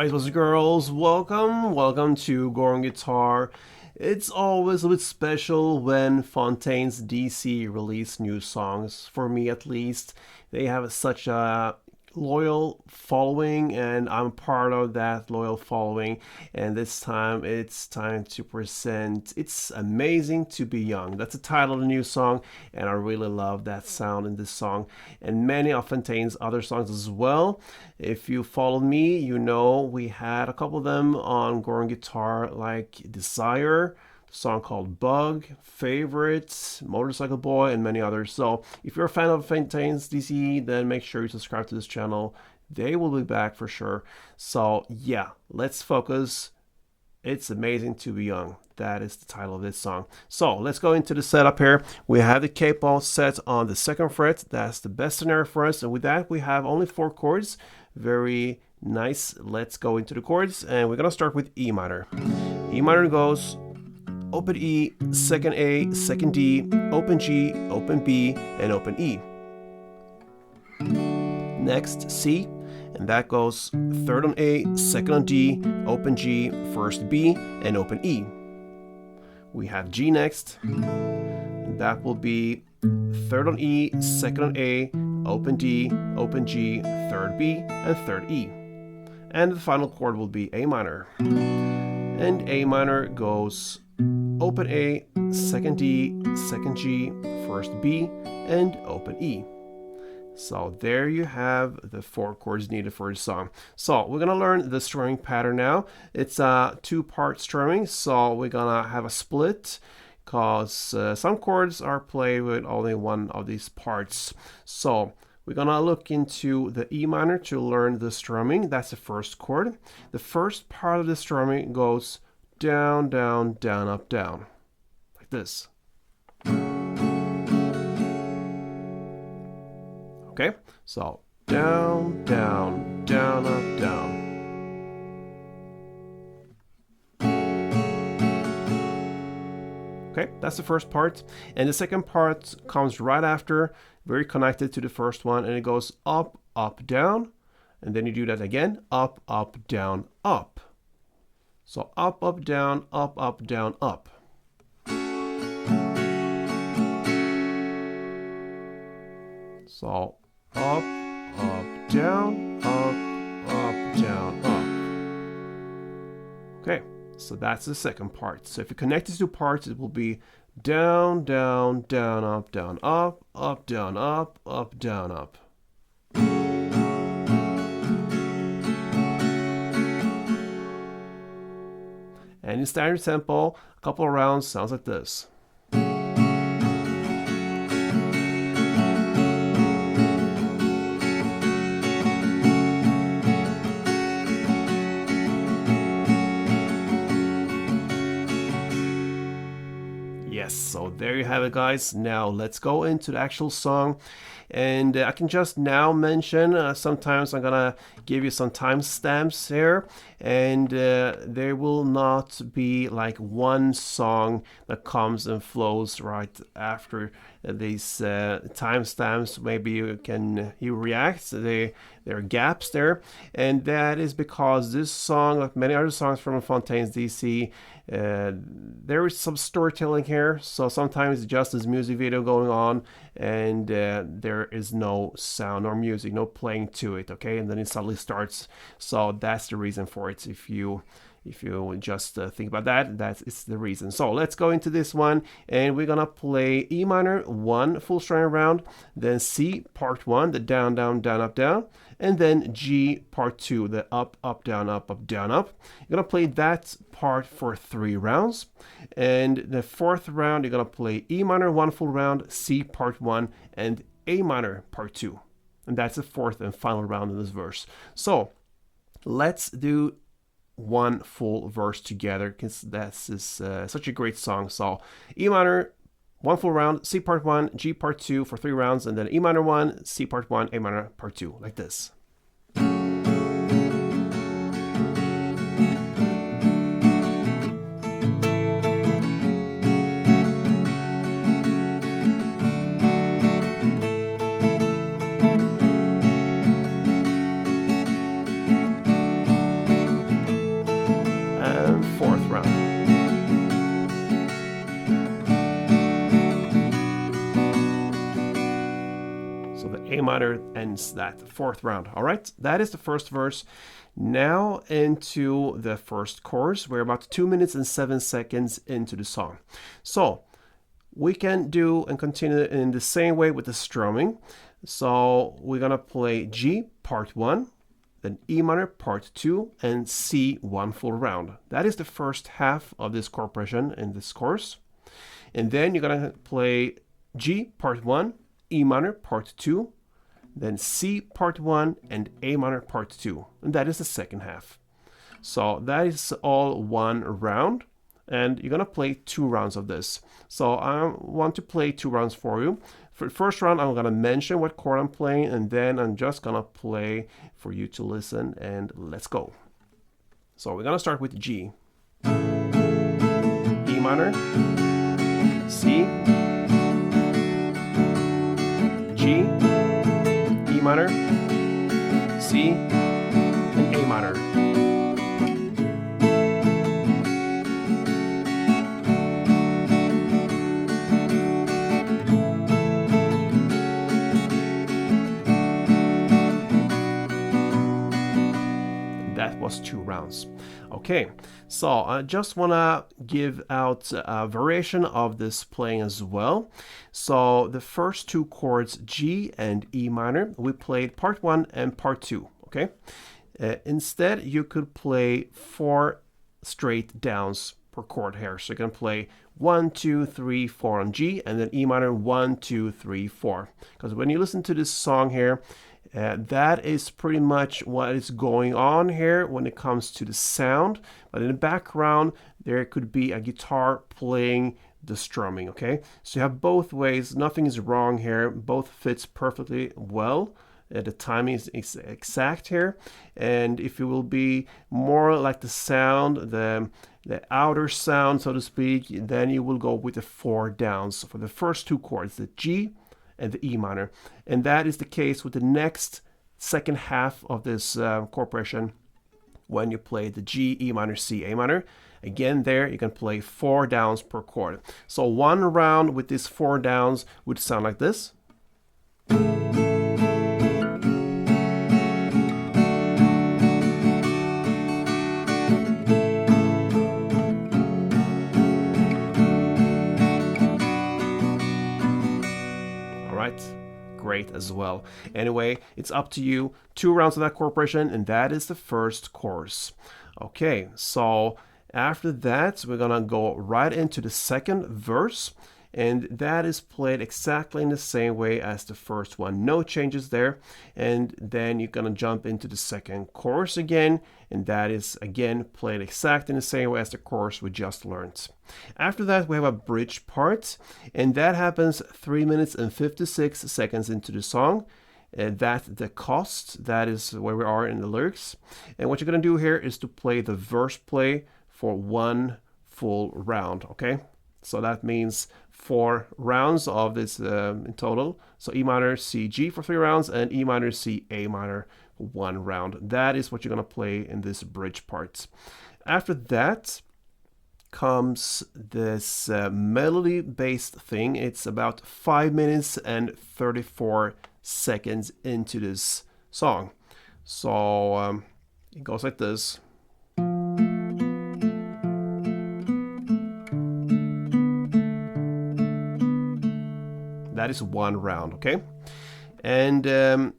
Alright, boys and girls, welcome to Gorn Guitar. It's always a bit special when Fontaines DC release new songs, for me at least. They have such a loyal following, and I'm part of that loyal following. And this time it's time to present It's Amazing to Be Young. That's the title of the new song, and I really love that sound in this song and many of Fontaine's other songs as well. If you followed me, you know we had a couple of them on Gorn Guitar, like Desire, song called Bug, Favorites, Motorcycle Boy, and many others. So if you're a fan of Fontaines DC, then make sure you subscribe to this channel. They will be back for sure. So yeah, let's focus. It's Amazing to Be Young. That is the title of this song. So let's go into the setup here. We have the cape ball set on the 2nd fret. That's the best scenario for us. And with that, we have only 4 chords. Very nice. Let's go into the chords. And we're going to start with E minor. E minor goes open E, 2nd A, 2nd D, open G, open B, and open E. Next, C, and that goes 3rd on A, 2nd on D, open G, 1st B, and open E. We have G next, and that will be 3rd on E, 2nd on A, open D, open G, 3rd B, and 3rd E. And the final chord will be A minor. And A minor goes open A, 2nd D, 2nd G, 1st B, and open E. So there you have the 4 chords needed for the song. So we're gonna learn the strumming pattern now. It's a 2-part strumming, so we're gonna have a split because some chords are played with only one of these parts. So we're gonna look into the E minor to learn the strumming. That's the first chord. The first part of the strumming goes down, down, down, up, down, like this. Okay, so down, down, down, up, down. Okay, that's the first part. And the second part comes right after, very connected to the first one, and it goes up, up, down. And then you do that again, up, down, up. So up, up, down, up. So up, down, down, up. Okay, so that's the second part. So if you connect these 2 parts, it will be down, down, down, up, down, up, down, up, down, up. And in standard tempo, a couple of rounds sounds like this. Yes, so there you have it, guys. Now let's go into the actual song. And I can just now mention, sometimes I'm gonna give you some timestamps here, and there will not be like one song that comes and flows right after these timestamps. Maybe you react. There are gaps there, and that is because this song, like many other songs from Fontaines DC, there is some storytelling here. So sometimes just this music video going on, and there is no sound or music, no playing to it, okay, and then it suddenly starts. So that's the reason for it. If you just think about that, it's the reason. So let's go into this one, and we're gonna play E minor 1 full string round, then C part 1, the down, down, down, up, down, and then G part 2, the up, up, down, up, down, up. You're gonna play that part for 3 rounds, and the 4th round you're gonna play E minor 1 full round, C part 1, and A minor part 2, and that's the 4th and final round in this verse. So let's do one full verse together, because this is such a great song. So E minor 1 full round, C part 1, G part 2 for 3 rounds, and then E minor 1, C part 1, A minor part 2, like this. A minor ends that fourth round. All right, that is the first verse. Now into the first chorus. We're about 2 minutes and 7 seconds into the song. So we can do and continue in the same way with the strumming. So we're gonna play G part 1, then E minor part 2, and C one full round. That is the first half of this chord progression in this course. And then you're gonna play G part 1, E minor part 2, then C part 1, and A minor part 2. And that is the second half. So that is all one round. And you're gonna play 2 rounds of this. So I want to play 2 rounds for you. For the first round, I'm gonna mention what chord I'm playing, and then I'm just gonna play for you to listen, and let's go. So we're gonna start with G. E minor, C, G, E minor, C, and A minor. That was 2 rounds. Okay, so I just want to give out a variation of this playing as well. So the first 2 chords, G and E minor, we played part 1 and part 2, okay? Instead, you could play 4 straight downs per chord here. So you can play 1, 2, 3, 4 on G, and then E minor 1, 2, 3, 4. Because when you listen to this song here, that is pretty much what is going on here when it comes to the sound. But in the background, there could be a guitar playing the strumming, okay? So you have both ways. Nothing is wrong here. Both fits perfectly well. The timing is exact here. And if it will be more like the sound, the outer sound, so to speak, then you will go with the 4 downs for the first 2 chords, the G and the E minor. And that is the case with the next second half of this chord progression when you play the G, E minor, C, A minor. Again, there you can play 4 downs per chord. So one round with these 4 downs would sound like this. Great as well. Anyway, it's up to you. 2 rounds of that chord progression, and that is the first chorus. Okay, so after that, we're gonna go right into the second verse, and that is played exactly in the same way as the first one. No changes there. And then you're gonna jump into the second chorus again, and that is again played exactly in the same way as the chorus we just learned. After that, we have a bridge part, and that happens 3 minutes and 56 seconds into the song. That's the cost. That is where we are in the lyrics. And what you're gonna do here is to play the verse play for 1 full round, okay? So that means 4 rounds of this in total. So E minor, C, G for 3 rounds, and E minor, C, A minor for 1 round. That is what you're gonna play in this bridge part. After that comes this melody-based thing. It's about 5 minutes and 34 seconds into this song. So it goes like this. That is 1 round, okay? And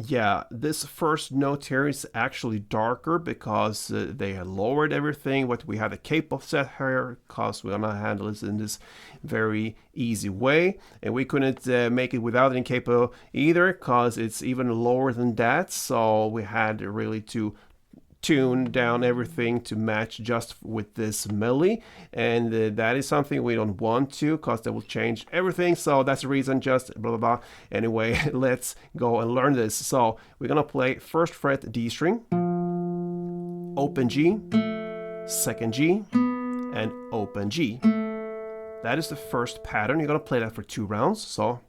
yeah, this first note here is actually darker because they had lowered everything. What we have a capo set here because we're gonna handle this in this very easy way. And we couldn't make it without any capo either because it's even lower than that. So we had really to tune down everything to match just with this melody, and that is something we don't want to because that will change everything. So that's the reason, just blah blah blah. Anyway, let's go and learn this. So we're gonna play 1st fret D string, open G, 2nd G, and open G. That is the first pattern. You're gonna play that for 2 rounds. So,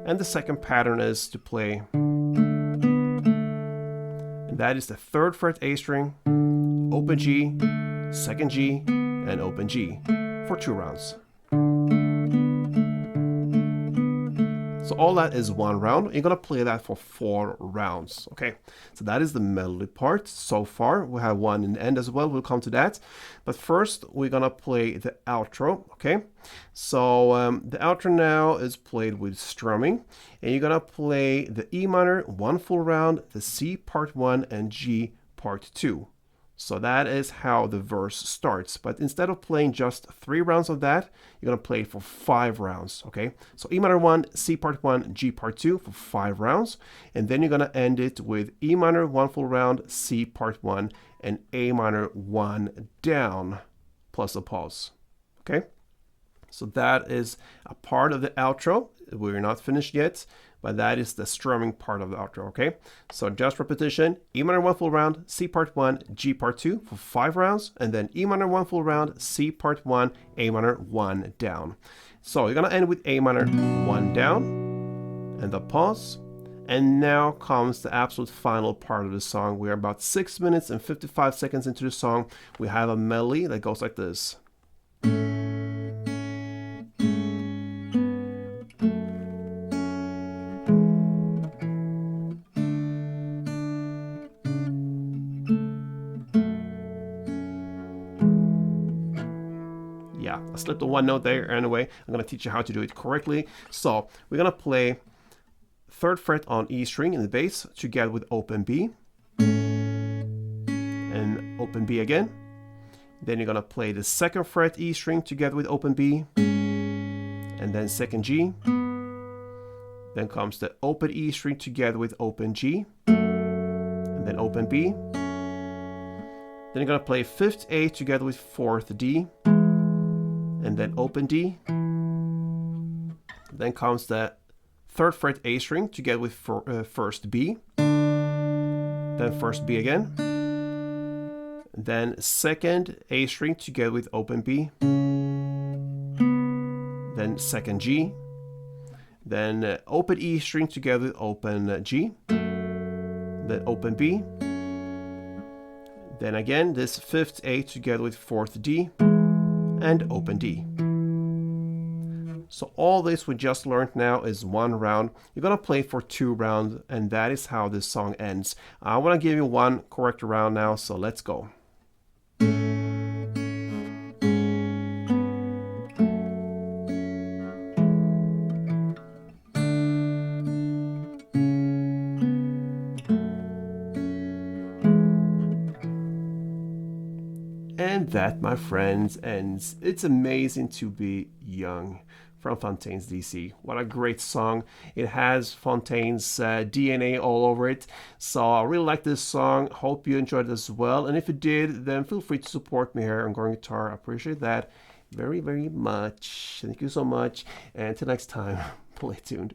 and the second pattern is to play, and that is the 3rd fret A string, open G, 2nd G, and open G for 2 rounds. So all that is 1 round. You're gonna play that for 4 rounds. Okay, so that is the melody part so far. We have one in the end as well. We'll come to that, but first we're gonna play the outro. Okay, so the outro now is played with strumming, and you're gonna play the E minor 1 full round, the C part 1, and G part 2. So that is how the verse starts. But instead of playing just 3 rounds of that, you're going to play it for 5 rounds, okay? So E minor 1, C part 1, G part 2 for 5 rounds. And then you're going to end it with E minor 1 full round, C part 1, and A minor 1 down, plus a pause, okay? So that is a part of the outro. We're not finished yet, but that is the strumming part of the outro, okay? So just repetition, E minor 1 full round, C part 1, G part 2 for 5 rounds, and then E minor 1 full round, C part 1, A minor 1 down. So you're gonna end with A minor 1 down, and the pause. And now comes the absolute final part of the song. We're about 6 minutes and 55 seconds into the song. We have a melody that goes like this. Yeah, I slipped a 1 note there. Anyway, I'm going to teach you how to do it correctly. So we're going to play 3rd fret on E string in the bass together with open B. And open B again. Then you're going to play the 2nd fret E string together with open B. And then 2nd G. Then comes the open E string together with open G. And then open B. Then you're going to play 5th A together with 4th D. And then open D. Then comes the 3rd fret A string together with 1st B. Then 1st B again. Then 2nd A string together with open B. Then 2nd G. Then open E string together with open G. Then open B. Then again this 5th A together with 4th D. And open D. So all this we just learned now is 1 round. You're gonna play for 2 rounds, and that is how this song ends. I wanna give you 1 correct round now, so let's go. And that, my friends, ends It's Amazing to Be Young from Fontaines DC. What a great song. It has Fontaines DNA all over it. So I really like this song. Hope you enjoyed it as well. And if you did, then feel free to support me here on Growing Guitar. I appreciate that very, very much. Thank you so much. And until next time, play tuned.